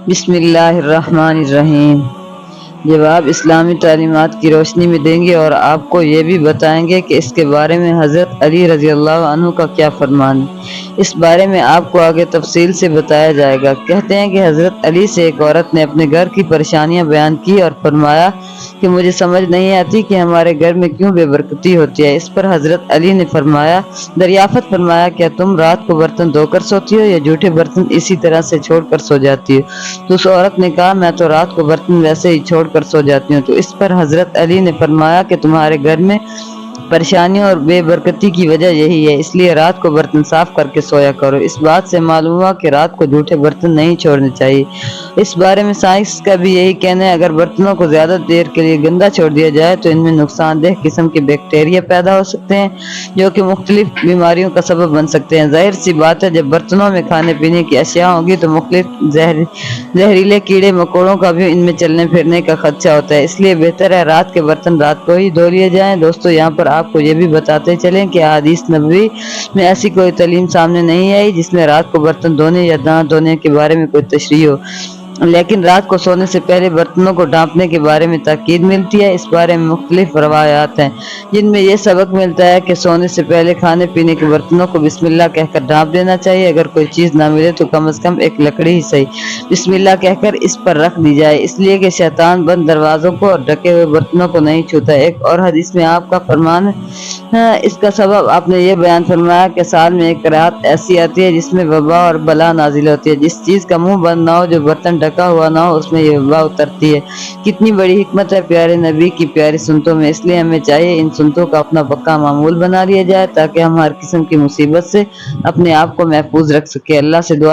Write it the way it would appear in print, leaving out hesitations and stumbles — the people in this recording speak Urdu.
بسم اللہ الرحمن الرحیم۔ جواب اسلامی تعلیمات کی روشنی میں دیں گے اور آپ کو یہ بھی بتائیں گے کہ اس کے بارے میں حضرت علی رضی اللہ عنہ کا کیا فرمان ہے۔ اس بارے میں آپ کو آگے تفصیل سے بتایا جائے گا۔ کہتے ہیں کہ حضرت علی سے ایک عورت نے اپنے گھر کی پریشانیاں بیان کی اور فرمایا کہ مجھے سمجھ نہیں آتی کہ ہمارے گھر میں کیوں بے برکتی ہوتی ہے۔ اس پر حضرت علی نے دریافت فرمایا، کیا تم رات کو برتن دھو کر سوتی ہو یا جھوٹے برتن اسی طرح سے چھوڑ کر سو جاتی ہو؟ تو اس عورت نے کہا، میں تو رات کو برتن ویسے ہی چھوڑ کر سو جاتی ہوں۔ تو اس پر حضرت علی نے فرمایا کہ تمہارے گھر میں پریشانیوں اور بے برکتی کی وجہ یہی ہے، اس لیے رات کو برتن صاف کر کے سویا کرو۔ اس بات سے معلوم ہوا کہ رات کو جھوٹے برتن نہیں چھوڑنے چاہیے۔ اس بارے میں سائنس کا بھی یہی کہنا ہے، اگر برتنوں کو زیادہ دیر کے لیے گندا چھوڑ دیا جائے تو ان میں نقصان دہ قسم کے بیکٹیریا پیدا ہو سکتے ہیں جو کہ مختلف بیماریوں کا سبب بن سکتے ہیں۔ ظاہر سی بات ہے، جب برتنوں میں کھانے پینے کی اشیاء ہوں گی تو مختلف زہریلے کیڑے مکوڑوں کا بھی ان میں چلنے پھرنے کا خدشہ ہوتا ہے، اس لیے بہتر ہے رات کے برتن رات کو ہی دھو لیے جائیں۔ دوستو، یہاں پر آپ کو یہ بھی بتاتے چلیں کہ احادیث نبوی میں ایسی کوئی تعلیم سامنے نہیں آئی جس میں رات کو برتن دھونے یا نہ دھونے کے بارے میں کوئی تشریح ہو، لیکن رات کو سونے سے پہلے برتنوں کو ڈھانپنے کے بارے میں تاکید ملتی ہے۔ اس بارے میں مختلف روایات ہیں جن میں یہ سبق ملتا ہے کہ سونے سے پہلے کھانے پینے کے برتنوں کو بسم اللہ کہہ کر ڈھانپ دینا چاہیے۔ اگر کوئی چیز نہ ملے تو کم از کم ایک لکڑی ہی صحیح بسم اللہ کہہ کر اس پر رکھ دی جائے، اس لیے کہ شیطان بند دروازوں کو اور ڈھکے ہوئے برتنوں کو نہیں چھوتا۔ ایک اور حدیث میں آپ کا فرمان ہے، اس کا سبب آپ نے یہ بیان فرمایا کہ سال میں ایک رات ایسی آتی ہے جس میں وبا اور بلا نازل ہوتی ہے، جس چیز کا منہ بند نہ ہو، جو برتن ڈھکا ہوا نہ ہو، اس میں یہ وبا اترتی ہے۔ کتنی بڑی حکمت ہے پیارے نبی کی پیاری سنتوں میں، اس لیے ہمیں چاہیے ان سنتوں کا اپنا پکا معمول بنا لیا جائے تاکہ ہم ہر قسم کی مصیبت سے اپنے آپ کو محفوظ رکھ سکیں۔ اللہ سے دعا